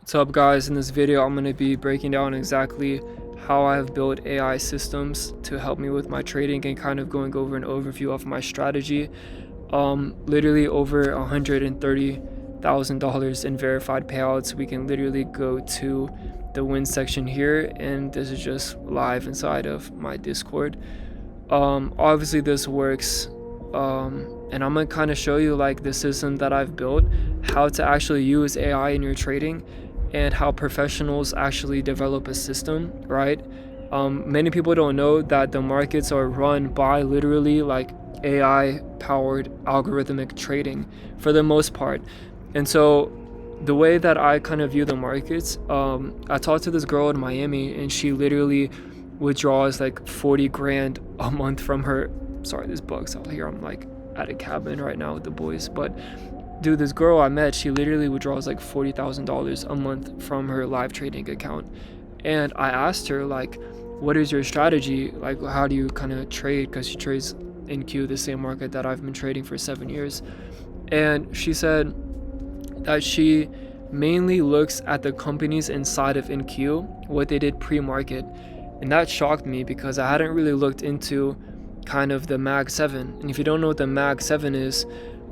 What's up, guys? In this video I'm going to be breaking down exactly how I have built AI systems to help me with my trading and kind of going over an overview of my strategy. Literally over $130,000 in verified payouts. We can literally go to the win section here, and this is just live inside of my Discord. Obviously this works, and I'm gonna kind of show you like the system that I've built, how to actually use AI in your trading, and how professionals actually develop a system, right? Many people don't know that the markets are run by literally like AI powered algorithmic trading for the most part. And so the way that I kind of view the markets, I talked to this girl in Miami, and she literally withdraws like 40 grand a month from her. Sorry, this bug's out here. I'm like at a cabin right now with the boys, but dude, this girl I met, she literally withdraws like $40,000 a month from her live trading account. And I asked her, like, what is your strategy? Like, how do you kind of trade? Because she trades NQ, the same market that I've been trading for 7 years. And she said that she mainly looks at the companies inside of NQ, what they did pre-market. And that shocked me because I hadn't really looked into kind of the Mag 7. And if you don't know what the Mag 7 is,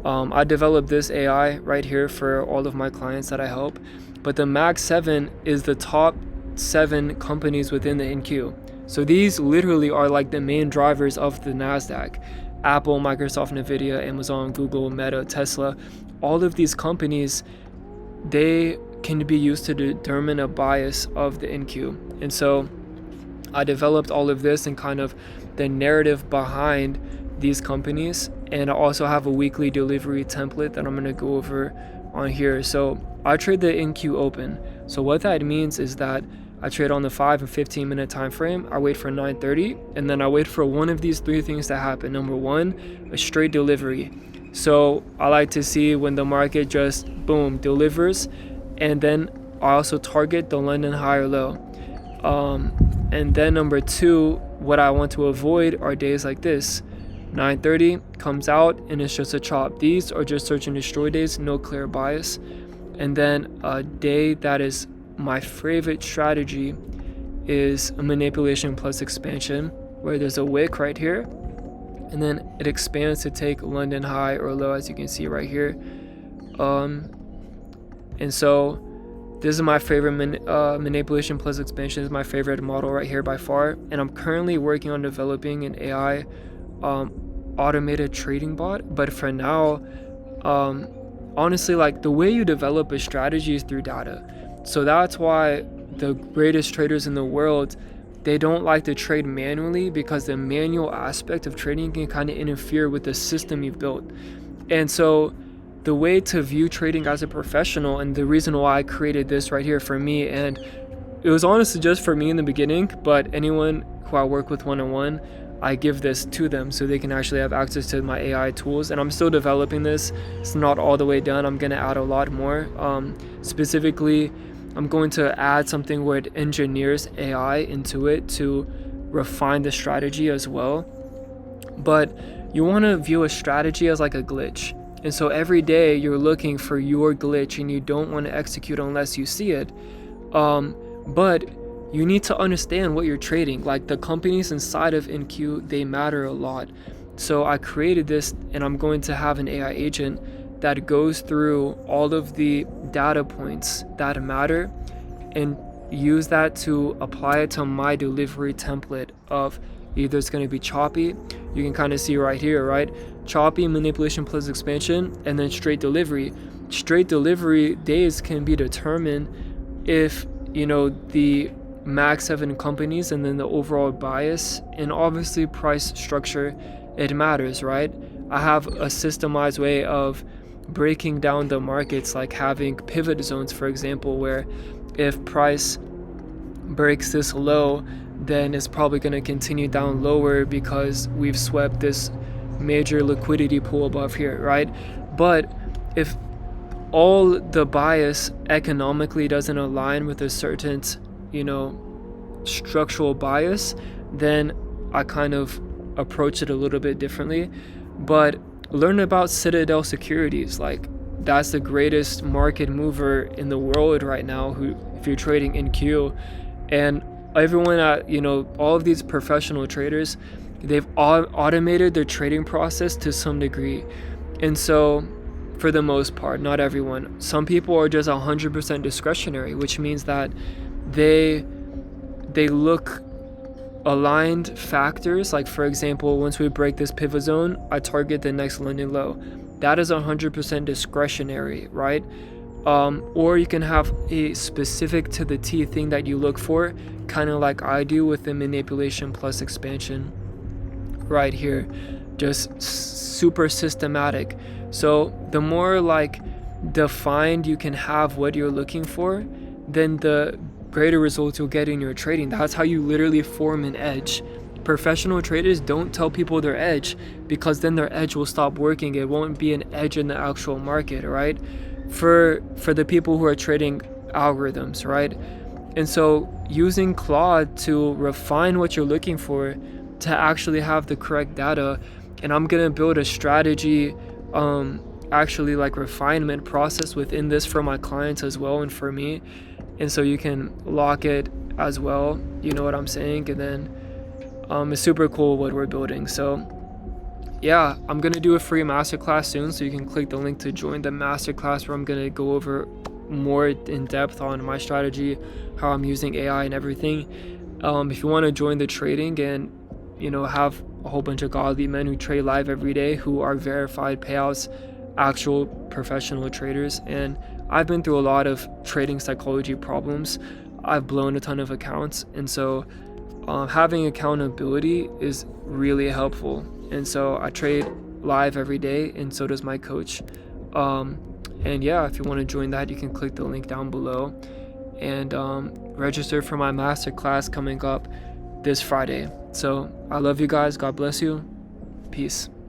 I developed this AI right here for all of my clients that I help. But the Mag 7 is the top 7 companies within the NQ. So these literally are like the main drivers of the NASDAQ. Apple, Microsoft, Nvidia, Amazon, Google, Meta, Tesla, all of these companies, they can be used to determine a bias of the NQ. And so I developed all of this and kind of the narrative behind these companies. And I also have a weekly delivery template that I'm going to go over on here. So I trade the NQ open. So what that means is that I trade on the 5 and 15 minute time frame. I wait for 9:30, and then I wait for one of these 3 things to happen. Number 1, a straight delivery. So I like to see when the market just boom delivers, and then I also target the London high or low. And then number 2, what I want to avoid are days like this. 9:30 comes out and it's just a chop. These are just search and destroy days, no clear bias. And then a day that is my favorite strategy is a manipulation plus expansion, where there's a wick right here, and then it expands to take London high or low, as you can see right here. And so this is my favorite manipulation plus expansion is my favorite model right here by far. And I'm currently working on developing an AI automated trading bot. But for now, honestly, like the way you develop a strategy is through data. So that's why the greatest traders in the world, they don't like to trade manually, because the manual aspect of trading can kind of interfere with the system you've built. And so the way to view trading as a professional, and the reason why I created this right here for me, and it was honestly just for me in the beginning, but anyone who I work with one-on-one, I give this to them so they can actually have access to my AI tools. And I'm still developing this. It's not all the way done. I'm going to add a lot more. Specifically, I'm going to add something where it engineers AI into it to refine the strategy as well. But you want to view a strategy as like a glitch. And so every day you're looking for your glitch, and you don't want to execute unless you see it. But you need to understand what you're trading. Like the companies inside of NQ, they matter a lot. So I created this, and I'm going to have an AI agent that goes through all of the data points that matter and use that to apply it to my delivery template of either it's going to be choppy. You can kind of see right here, right? Choppy, manipulation plus expansion, and then straight delivery. Straight delivery days can be determined if, you know, the Mag 7 companies and then the overall bias, and obviously price structure, it matters, right? I have a systemized way of breaking down the markets, like having pivot zones, for example, where if price breaks this low, then it's probably going to continue down lower because we've swept this major liquidity pool above here, right? But if all the bias economically doesn't align with a certain, you know, structural bias, then I kind of approach it a little bit differently. But learn about Citadel Securities. Like that's the greatest market mover in the world right now, who, if you're trading in Q. And everyone at, all of these professional traders, they've automated their trading process to some degree. And so for the most part, not everyone, some people are just 100% discretionary, which means that they look aligned factors. Like, for example, once we break this pivot zone, I target the next London low. That is 100% discretionary, right? Or you can have a specific to the T thing that you look for, kind of like I do with the manipulation plus expansion right here, just super systematic. So the more like defined you can have what you're looking for, then the greater results you'll get in your trading. That's how you literally form an edge. Professional traders don't tell people their edge, because then their edge will stop working. It won't be an edge in the actual market, right? For the people who are trading algorithms, right? And so using Claude to refine what you're looking for, to actually have the correct data. And I'm gonna build a strategy, actually like refinement process within this for my clients as well, and for me. And so you can lock it as well, you know what I'm saying? And then it's super cool what we're building. So yeah, I'm gonna do a free masterclass soon, so you can click the link to join the masterclass, where I'm gonna go over more in depth on my strategy, how I'm using AI and everything. If you want to join the trading and have a whole bunch of godly men who trade live every day, who are verified payouts, actual professional traders, and I've been through a lot of trading psychology problems. I've blown a ton of accounts, and so having accountability is really helpful. And so I trade live every day, and so does my coach. And yeah, if you want to join that, you can click the link down below and register for my masterclass coming up this Friday. So I love you guys. God bless you. Peace.